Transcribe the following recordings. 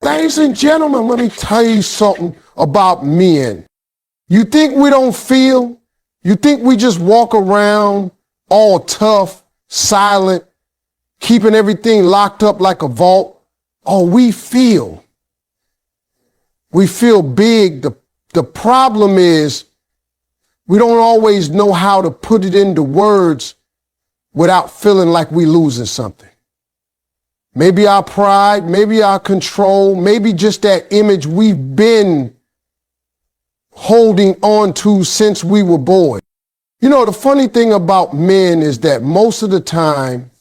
Ladies and gentlemen, let me tell you something about men. You think we don't feel? You think we just walk around all tough, silent, keeping everything locked up like a vault? Oh, we feel. We feel big. The problem is we don't always know how to put it into words without feeling like we losing something. Maybe our pride, maybe our control, maybe just that image we've been holding on to since we were boys. You know, the funny thing about men is that most of the time,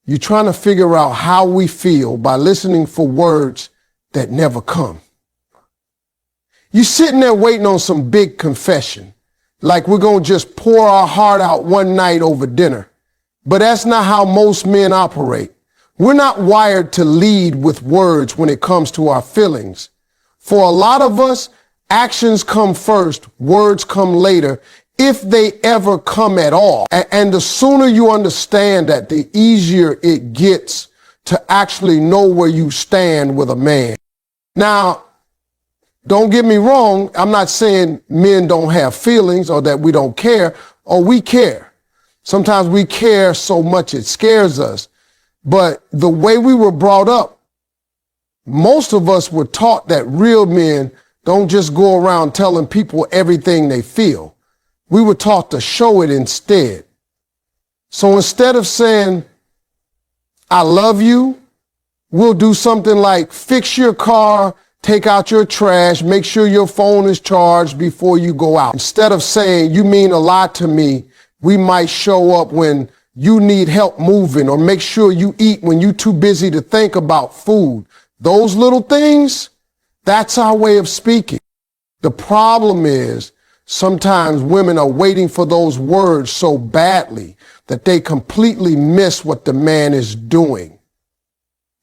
you're trying to figure out how we feel by listening for words that never come. You're sitting there waiting on some big confession, like we're going to just pour our heart out one night over dinner. But that's not how most men operate. We're not wired to lead with words when it comes to our feelings. For a lot of us, actions come first, words come later, if they ever come at all. And the sooner you understand that, the easier it gets to actually know where you stand with a man. Now, don't get me wrong, I'm not saying men don't have feelings or that we don't care, or we care. Sometimes we care so much it scares us. But the way we were brought up, most of us were taught that real men don't just go around telling people everything they feel. We were taught to show it instead. So instead of saying, I love you, we'll do something like fix your car, take out your trash, make sure your phone is charged before you go out. Instead of saying, you mean a lot to me, we might show up when you need help moving, or make sure you eat when you're too busy to think about food. Those little things, that's our way of speaking. The problem is sometimes women are waiting for those words so badly that they completely miss what the man is doing.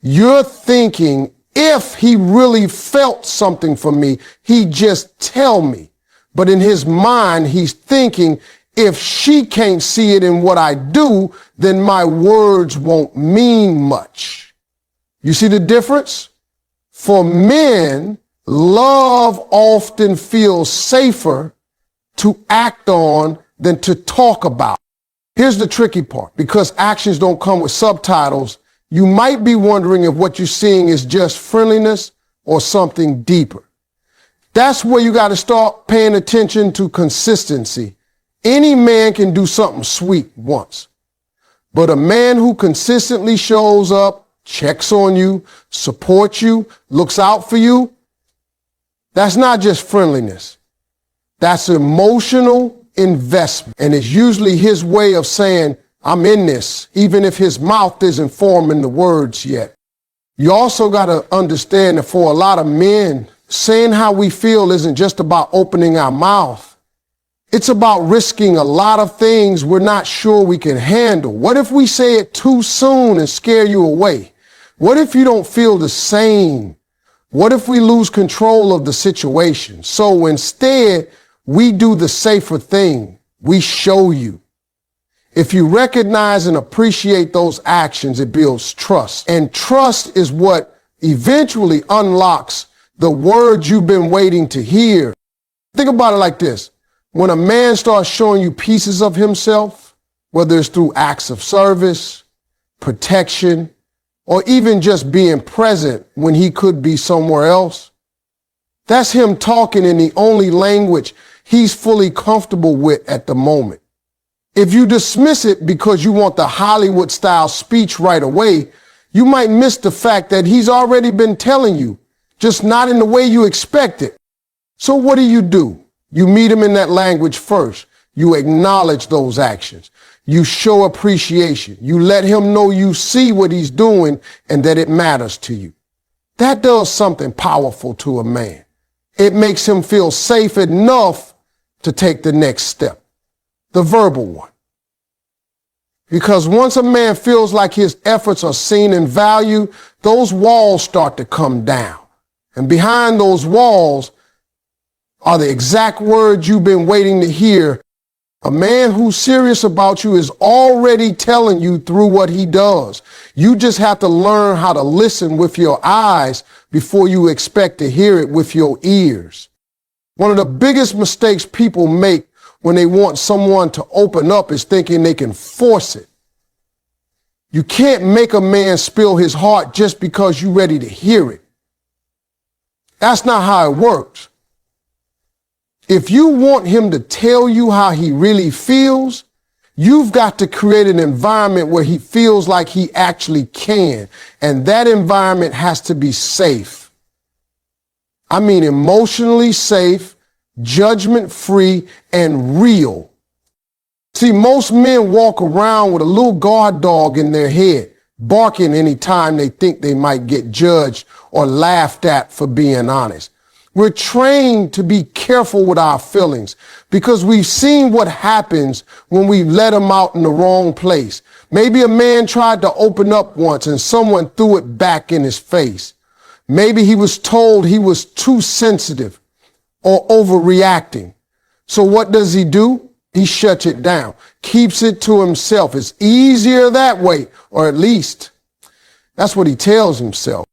You're thinking, if he really felt something for me, he'd just tell me. But in his mind, he's thinking, if she can't see it in what I do, then my words won't mean much. You see the difference? For men, love often feels safer to act on than to talk about. Here's the tricky part. Because actions don't come with subtitles, you might be wondering if what you're seeing is just friendliness or something deeper. That's where you got to start paying attention to consistency. Any man can do something sweet once, but a man who consistently shows up, checks on you, supports you, looks out for you, that's not just friendliness. That's emotional investment. And it's usually his way of saying, I'm in this, even if his mouth isn't forming the words yet. You also got to understand that for a lot of men, saying how we feel isn't just about opening our mouth. It's about risking a lot of things we're not sure we can handle. What if we say it too soon and scare you away? What if you don't feel the same? What if we lose control of the situation? So instead, we do the safer thing. We show you. If you recognize and appreciate those actions, it builds trust. And trust is what eventually unlocks the words you've been waiting to hear. Think about it like this. When a man starts showing you pieces of himself, whether it's through acts of service, protection, or even just being present when he could be somewhere else, that's him talking in the only language he's fully comfortable with at the moment. If you dismiss it because you want the Hollywood-style speech right away, you might miss the fact that he's already been telling you, just not in the way you expect it. So what do? You meet him in that language first. You acknowledge those actions. You show appreciation. You let him know you see what he's doing and that it matters to you. That does something powerful to a man. It makes him feel safe enough to take the next step, the verbal one. Because once a man feels like his efforts are seen and valued, those walls start to come down. And behind those walls are the exact words you've been waiting to hear A man who's serious about you is already telling you through what he does. You just have to learn how to listen with your eyes before you expect to hear it with your ears. One of the biggest mistakes people make when they want someone to open up is thinking they can force it. You can't make a man spill his heart just because you're ready to hear it. That's not how it works. If you want him to tell you how he really feels, you've got to create an environment where he feels like he actually can. And that environment has to be safe. I mean, emotionally safe, judgment-free, and real. See, most men walk around with a little guard dog in their head, barking anytime they think they might get judged or laughed at for being honest. We're trained to be careful with our feelings because we've seen what happens when we let them out in the wrong place. Maybe a man tried to open up once and someone threw it back in his face. Maybe he was told he was too sensitive or overreacting. So what does he do? He shuts it down, keeps it to himself. It's easier that way, or at least that's what he tells himself.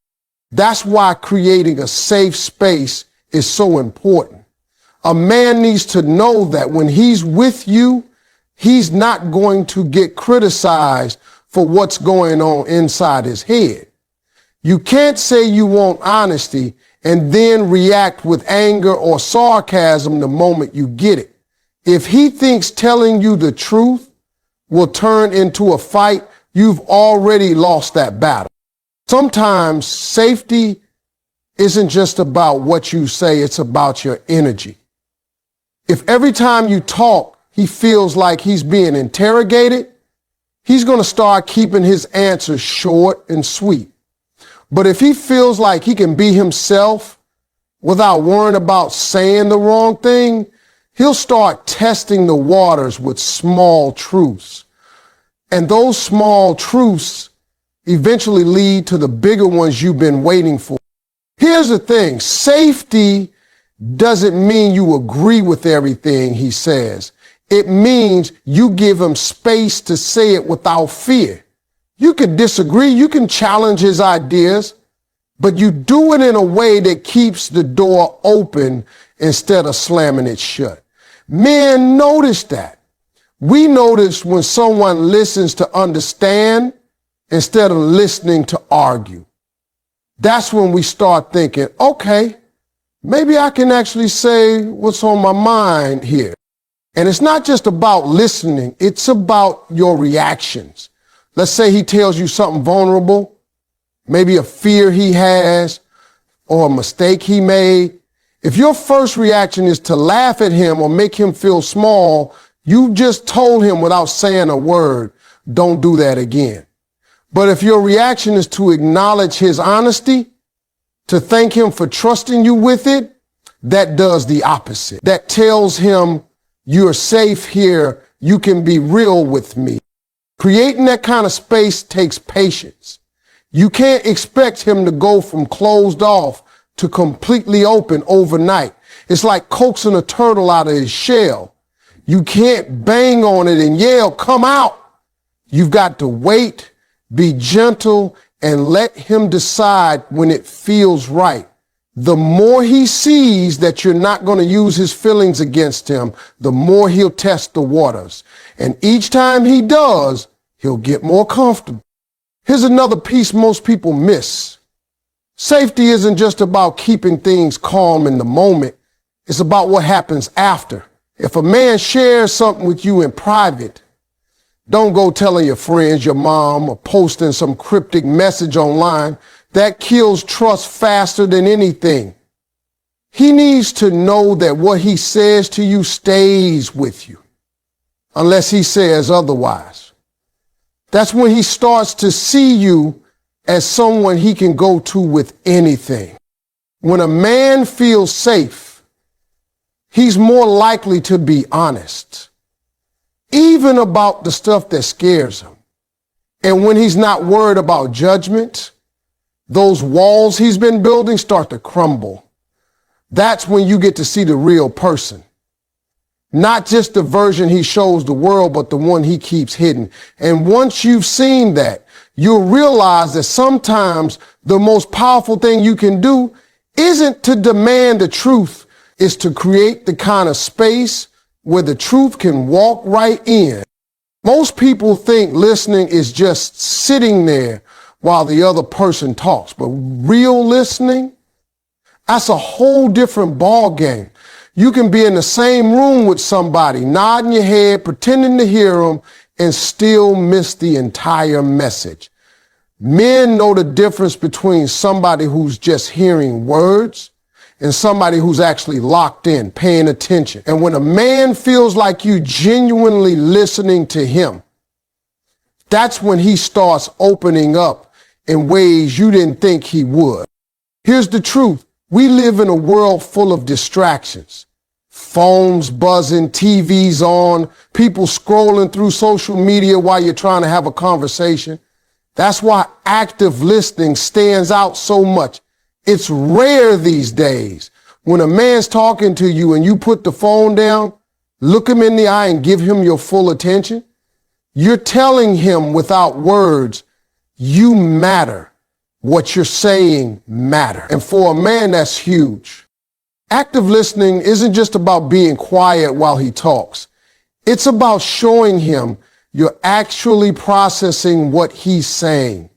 That's why creating a safe space is so important. A man needs to know that when he's with you, he's not going to get criticized for what's going on inside his head. You can't say you want honesty and then react with anger or sarcasm the moment you get it. If he thinks telling you the truth will turn into a fight, you've already lost that battle. Sometimes safety isn't just about what you say, it's about your energy. If every time you talk, he feels like he's being interrogated, he's going to start keeping his answers short and sweet. But if he feels like he can be himself without worrying about saying the wrong thing, he'll start testing the waters with small truths. And those small truths eventually lead to the bigger ones you've been waiting for. Here's the thing. Safety doesn't mean you agree with everything he says. It means you give him space to say it without fear. You can disagree. You can challenge his ideas, but you do it in a way that keeps the door open instead of slamming it shut. Men notice that. We notice when someone listens to understand instead of listening to argue. That's when we start thinking, okay, maybe I can actually say what's on my mind here. And it's not just about listening, it's about your reactions. Let's say he tells you something vulnerable, maybe a fear he has or a mistake he made. If your first reaction is to laugh at him or make him feel small, you just told him without saying a word, don't do that again. But if your reaction is to acknowledge his honesty, to thank him for trusting you with it, that does the opposite. That tells him you're safe here. You can be real with me. Creating that kind of space takes patience. You can't expect him to go from closed off to completely open overnight. It's like coaxing a turtle out of his shell. You can't bang on it and yell, come out. You've got to wait, be gentle, and let him decide when it feels right. The more he sees that you're not going to use his feelings against him, the more he'll test the waters. And each time he does, he'll get more comfortable. Here's another piece most people miss. Safety isn't just about keeping things calm in the moment. It's about what happens after. If a man shares something with you in private, don't go telling your friends, your mom, or posting some cryptic message online. That kills trust faster than anything. He needs to know that what he says to you stays with you, unless he says otherwise. That's when he starts to see you as someone he can go to with anything. When a man feels safe, he's more likely to be honest, even about the stuff that scares him. And when he's not worried about judgment, those walls he's been building start to crumble. That's when you get to see the real person. Not just the version he shows the world, but the one he keeps hidden. And once you've seen that, you'll realize that sometimes the most powerful thing you can do isn't to demand the truth, it's to create the kind of space where the truth can walk right in. Most people think listening is just sitting there while the other person talks, but real listening, that's a whole different ball game. You can be in the same room with somebody, nodding your head, pretending to hear them, and still miss the entire message. Men know the difference between somebody who's just hearing words and somebody who's actually locked in, paying attention. And when a man feels like you genuinely listening to him, that's when he starts opening up in ways you didn't think he would. Here's the truth. We live in a world full of distractions. Phones buzzing, TVs on, people scrolling through social media while you're trying to have a conversation. That's why active listening stands out so much. It's rare these days. When a man's talking to you and you put the phone down, look him in the eye and give him your full attention. You're telling him without words, you matter. What you're saying matter. And for a man, that's huge. Active listening isn't just about being quiet while he talks. It's about showing him you're actually processing what he's saying.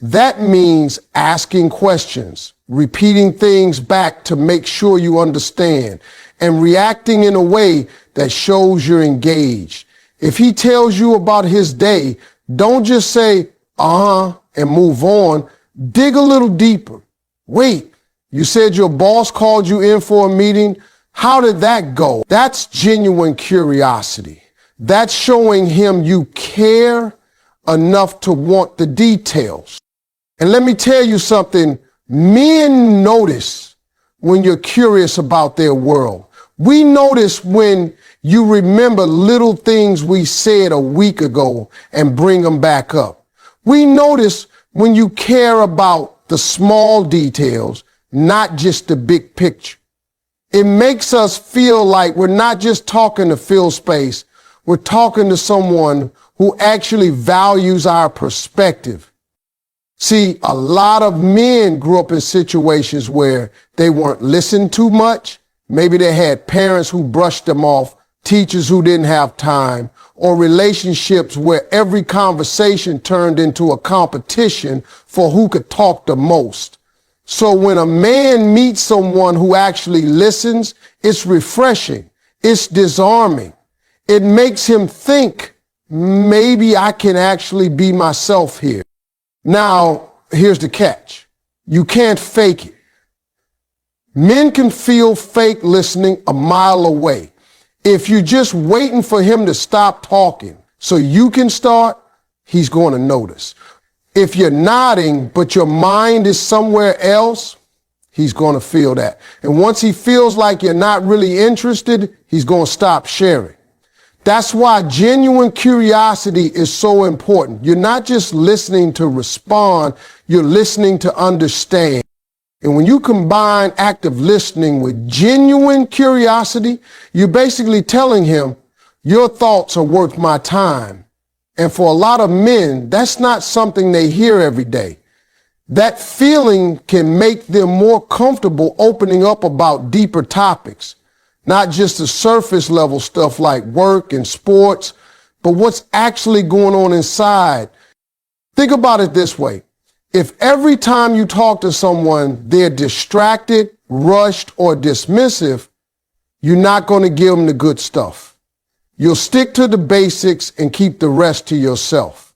That means asking questions, repeating things back to make sure you understand, and reacting in a way that shows you're engaged. If he tells you about his day, don't just say, and move on. Dig a little deeper. Wait, you said your boss called you in for a meeting. How did that go? That's genuine curiosity. That's showing him you care enough to want the details. And let me tell you something, men notice when you're curious about their world. We notice when you remember little things we said a week ago and bring them back up. We notice when you care about the small details, not just the big picture. It makes us feel like we're not just talking to fill space, we're talking to someone who actually values our perspective. See, a lot of men grew up in situations where they weren't listened to much. Maybe they had parents who brushed them off, teachers who didn't have time, or relationships where every conversation turned into a competition for who could talk the most. So when a man meets someone who actually listens, it's refreshing. It's disarming. It makes him think, maybe I can actually be myself here. Now, here's the catch. You can't fake it. Men can feel fake listening a mile away. If you're just waiting for him to stop talking so you can start, he's going to notice. If you're nodding, but your mind is somewhere else, he's going to feel that. And once he feels like you're not really interested, he's going to stop sharing. That's why genuine curiosity is so important. You're not just listening to respond, you're listening to understand. And when you combine active listening with genuine curiosity, you're basically telling him, your thoughts are worth my time. And for a lot of men, that's not something they hear every day. That feeling can make them more comfortable opening up about deeper topics, not just the surface level stuff like work and sports, but what's actually going on inside. Think about it this way. If every time you talk to someone, they're distracted, rushed, or dismissive, you're not going to give them the good stuff. You'll stick to the basics and keep the rest to yourself.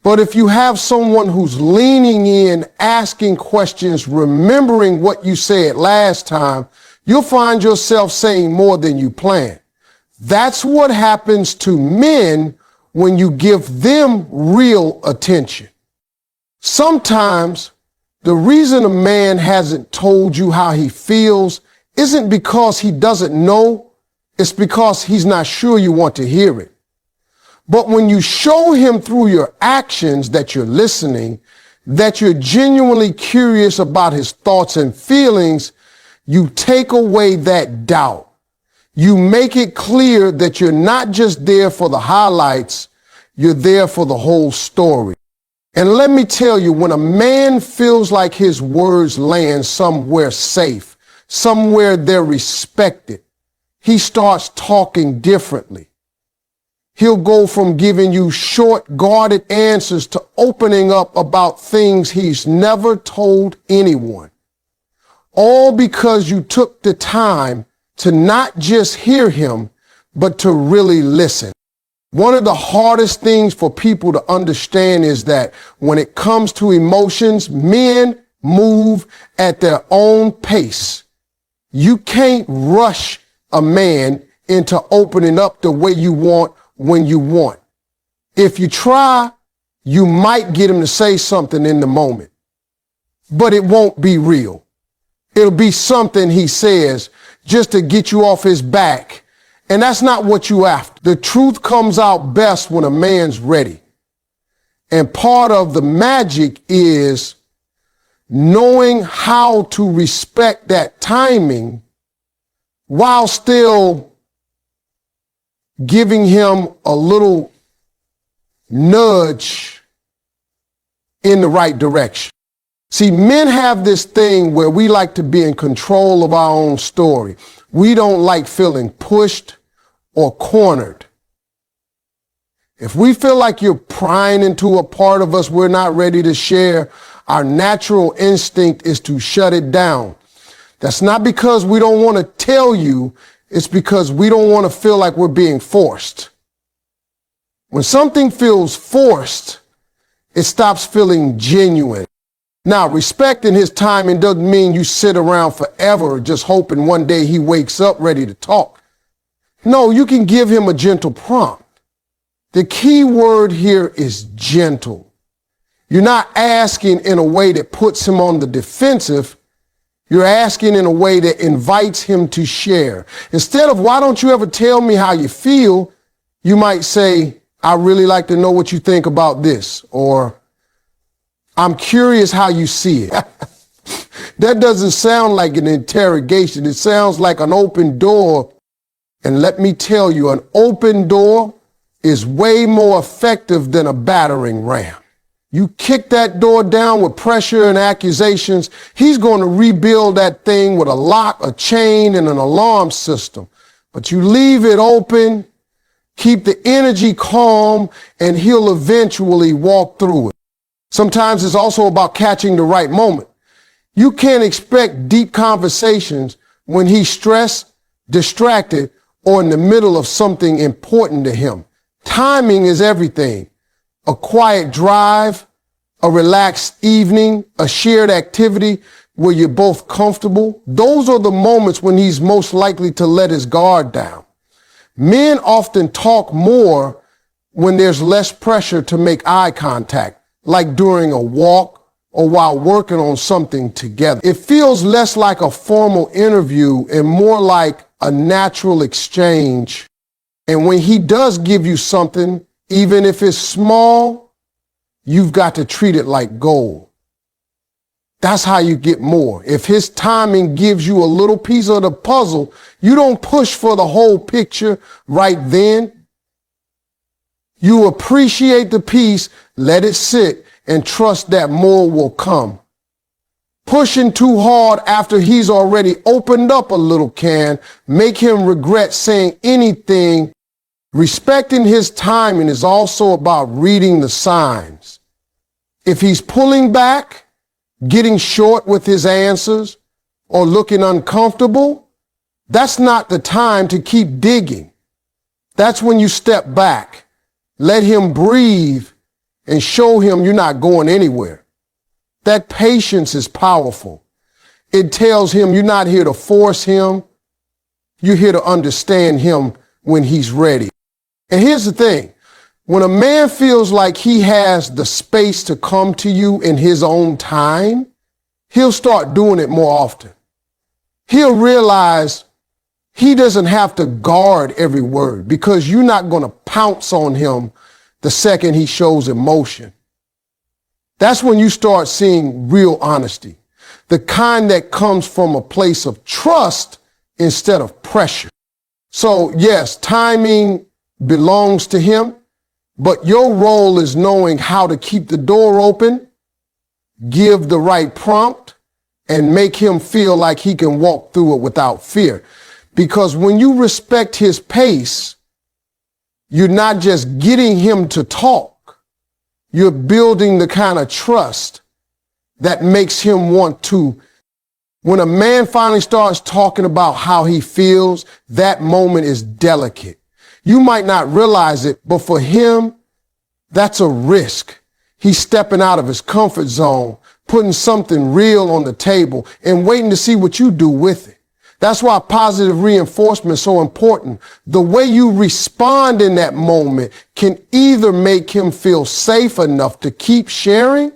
But if you have someone who's leaning in, asking questions, remembering what you said last time, you'll find yourself saying more than you planned. That's what happens to men when you give them real attention. Sometimes the reason a man hasn't told you how he feels isn't because he doesn't know, it's because he's not sure you want to hear it. But when you show him through your actions that you're listening, that you're genuinely curious about his thoughts and feelings, you take away that doubt. You make it clear that you're not just there for the highlights, you're there for the whole story. And let me tell you, when a man feels like his words land somewhere safe, somewhere they're respected, he starts talking differently. He'll go from giving you short, guarded answers to opening up about things he's never told anyone. All because you took the time to not just hear him, but to really listen. One of the hardest things for people to understand is that when it comes to emotions, men move at their own pace. You can't rush a man into opening up the way you want when you want. If you try, you might get him to say something in the moment, but it won't be real. It'll be something he says just to get you off his back. And that's not what you after. The truth comes out best when a man's ready. And part of the magic is knowing how to respect that timing while still giving him a little nudge in the right direction. See, men have this thing where we like to be in control of our own story. We don't like feeling pushed or cornered. If we feel like you're prying into a part of us we're not ready to share, our natural instinct is to shut it down. That's not because we don't want to tell you, it's because we don't want to feel like we're being forced. When something feels forced, it stops feeling genuine. Now, respecting his timing doesn't mean you sit around forever just hoping one day he wakes up ready to talk. No, you can give him a gentle prompt. The key word here is gentle. You're not asking in a way that puts him on the defensive. You're asking in a way that invites him to share. Instead of, why don't you ever tell me how you feel? You might say, I really like to know what you think about this, or I'm curious how you see it. That doesn't sound like an interrogation. It sounds like an open door. And let me tell you, an open door is way more effective than a battering ram. You kick that door down with pressure and accusations, he's going to rebuild that thing with a lock, a chain, and an alarm system. But you leave it open, keep the energy calm, and he'll eventually walk through it. Sometimes it's also about catching the right moment. You can't expect deep conversations when he's stressed, distracted, or in the middle of something important to him. Timing is everything. A quiet drive, a relaxed evening, a shared activity where you're both comfortable. Those are the moments when he's most likely to let his guard down. Men often talk more when there's less pressure to make eye contact, like during a walk or while working on something together. It feels less like a formal interview and more like a natural exchange. And when he does give you something, even if it's small, you've got to treat it like gold. That's how you get more. If his timing gives you a little piece of the puzzle, you don't push for the whole picture right then. You appreciate the piece, let it sit, and trust that more will come. Pushing too hard after he's already opened up a little can make him regret saying anything. Respecting his timing is also about reading the signs. If he's pulling back, getting short with his answers, or looking uncomfortable, that's not the time to keep digging. That's when you step back, let him breathe, and show him you're not going anywhere. That patience is powerful. It tells him you're not here to force him. You're here to understand him when he's ready. And here's the thing. When a man feels like he has the space to come to you in his own time, he'll start doing it more often. He'll realize he doesn't have to guard every word because you're not going to pounce on him the second he shows emotion. That's when you start seeing real honesty, the kind that comes from a place of trust instead of pressure. So yes, timing belongs to him, but your role is knowing how to keep the door open, give the right prompt, and make him feel like he can walk through it without fear. Because when you respect his pace, you're not just getting him to talk, you're building the kind of trust that makes him want to. When a man finally starts talking about how he feels, that moment is delicate. You might not realize it, but for him, that's a risk. He's stepping out of his comfort zone, putting something real on the table and waiting to see what you do with it. That's why positive reinforcement is so important. The way you respond in that moment can either make him feel safe enough to keep sharing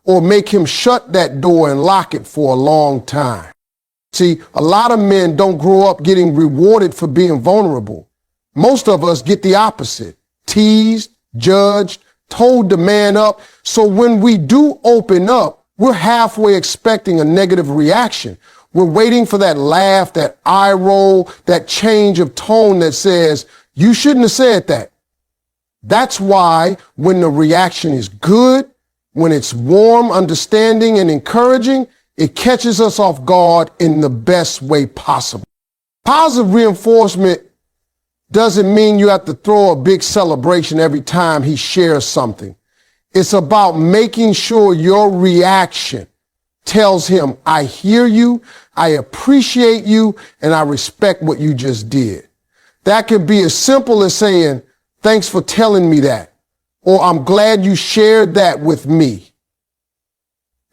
or make him shut that door and lock it for a long time. See, a lot of men don't grow up getting rewarded for being vulnerable. Most of us get the opposite, teased, judged, told to man up. So when we do open up, we're halfway expecting a negative reaction. We're waiting for that laugh, that eye roll, that change of tone that says, you shouldn't have said that. That's why when the reaction is good, when it's warm, understanding, and encouraging, it catches us off guard in the best way possible. Positive reinforcement doesn't mean you have to throw a big celebration every time he shares something. It's about making sure your reaction tells him, I hear you, I appreciate you, and I respect what you just did. That could be as simple as saying, thanks for telling me that, or I'm glad you shared that with me.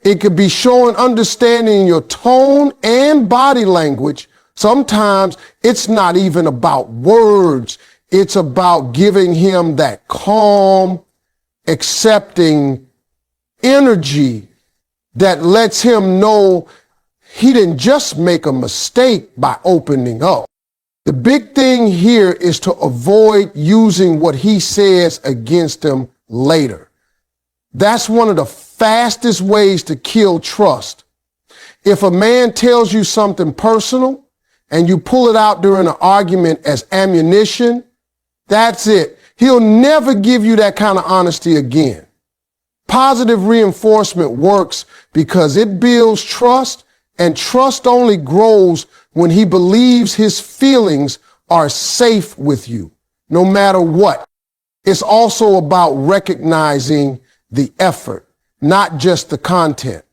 It could be showing understanding in your tone and body language. Sometimes it's not even about words. It's about giving him that calm, accepting energy that lets him know he didn't just make a mistake by opening up. The big thing here is to avoid using what he says against him later. That's one of the fastest ways to kill trust. If a man tells you something personal and you pull it out during an argument as ammunition, that's it. He'll never give you that kind of honesty again. Positive reinforcement works because it builds trust, and trust only grows when he believes his feelings are safe with you, no matter what. It's also about recognizing the effort, not just the content.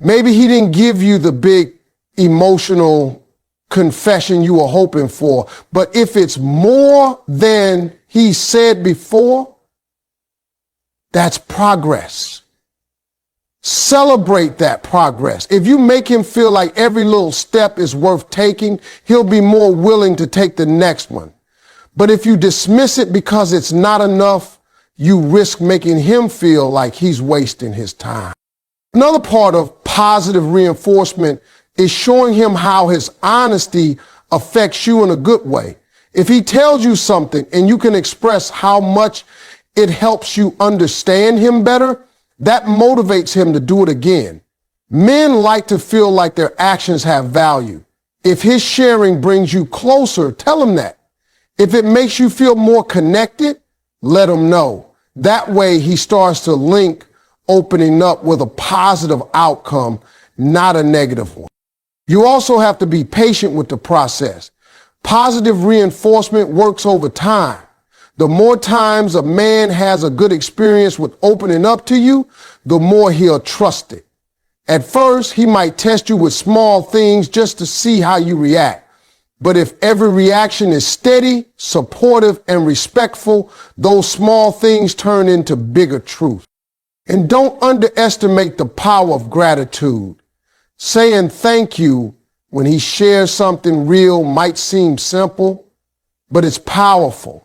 Maybe he didn't give you the big emotional confession you were hoping for, but if it's more than he said before, that's progress. Celebrate that progress. If you make him feel like every little step is worth taking, he'll be more willing to take the next one. But if you dismiss it because it's not enough, you risk making him feel like he's wasting his time. Another part of positive reinforcement is showing him how his honesty affects you in a good way. If he tells you something and you can express how much it helps you understand him better, that motivates him to do it again. Men like to feel like their actions have value. If his sharing brings you closer, tell him that. If it makes you feel more connected, let him know. That way he starts to link opening up with a positive outcome, not a negative one. You also have to be patient with the process. Positive reinforcement works over time. The more times a man has a good experience with opening up to you, the more he'll trust it. At first, he might test you with small things just to see how you react. But if every reaction is steady, supportive, and respectful, those small things turn into bigger truth. And don't underestimate the power of gratitude. Saying thank you when he shares something real might seem simple, but it's powerful.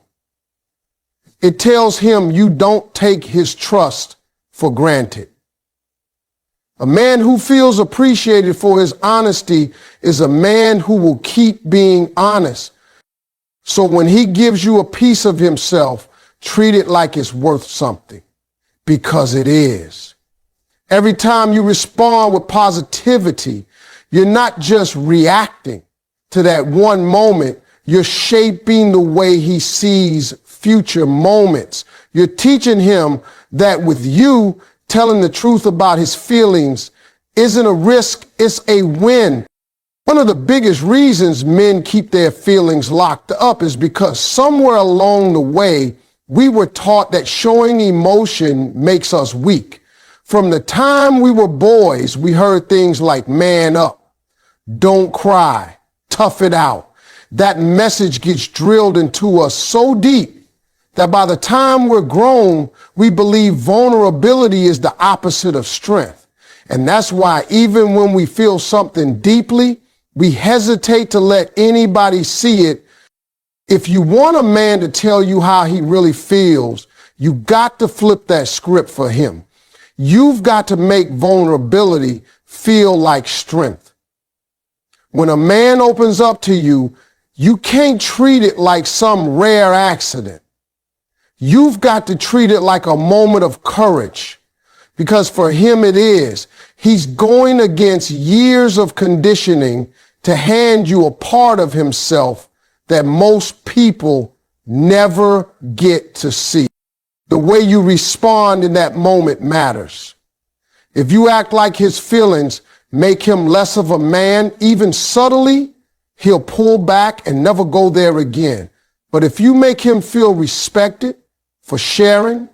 It tells him you don't take his trust for granted. A man who feels appreciated for his honesty is a man who will keep being honest. So when he gives you a piece of himself, treat it like it's worth something, because it is. Every time you respond with positivity, you're not just reacting to that one moment, You're shaping the way he sees future moments. You're teaching him that with you telling the truth about his feelings isn't a risk, it's a win. One of the biggest reasons men keep their feelings locked up is because somewhere along the way, we were taught that showing emotion makes us weak. From the time we were boys, we heard things like man up, don't cry, tough it out. That message gets drilled into us so deep that by the time we're grown, we believe vulnerability is the opposite of strength. And that's why even when we feel something deeply, we hesitate to let anybody see it. If you want a man to tell you how he really feels, you got to flip that script for him. You've got to make vulnerability feel like strength. When a man opens up to you, you can't treat it like some rare accident. You've got to treat it like a moment of courage, because for him it is. He's going against years of conditioning to hand you a part of himself that most people never get to see. The way you respond in that moment matters. If you act like his feelings make him less of a man, even subtly, he'll pull back and never go there again. But if you make him feel respected for sharing,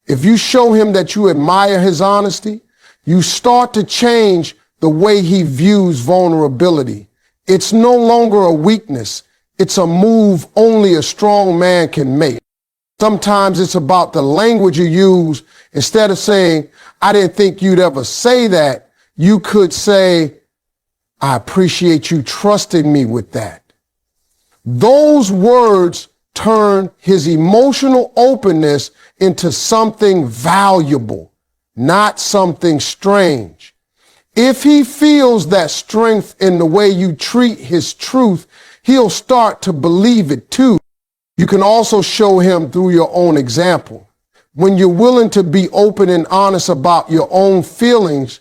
if you show him that you admire his honesty, you start to change the way he views vulnerability. It's no longer a weakness. It's a move only a strong man can make. Sometimes it's about the language you use. Instead of saying, I didn't think you'd ever say that, you could say, I appreciate you trusting me with that. Those words turn his emotional openness into something valuable, not something strange. If he feels that strength in the way you treat his truth, he'll start to believe it too. You can also show him through your own example. When you're willing to be open and honest about your own feelings,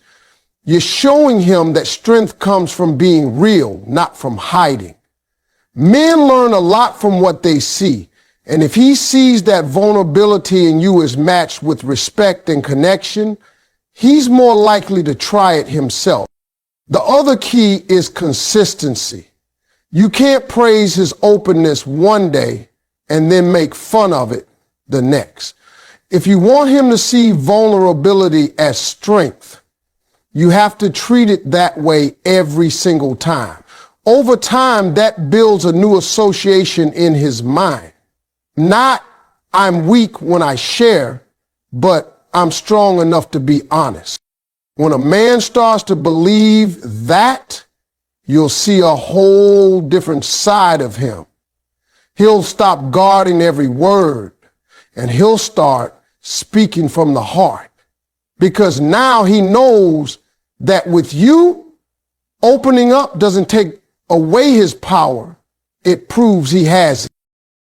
you're showing him that strength comes from being real, not from hiding. Men learn a lot from what they see. And if he sees that vulnerability in you is matched with respect and connection, he's more likely to try it himself. The other key is consistency. You can't praise his openness one day and then make fun of it the next. If you want him to see vulnerability as strength, you have to treat it that way every single time. Over time, that builds a new association in his mind. Not, I'm weak when I share, but I'm strong enough to be honest. When a man starts to believe that, you'll see a whole different side of him. He'll stop guarding every word, and he'll start speaking from the heart. Because now he knows that with you, opening up doesn't take away his power. It proves he has it.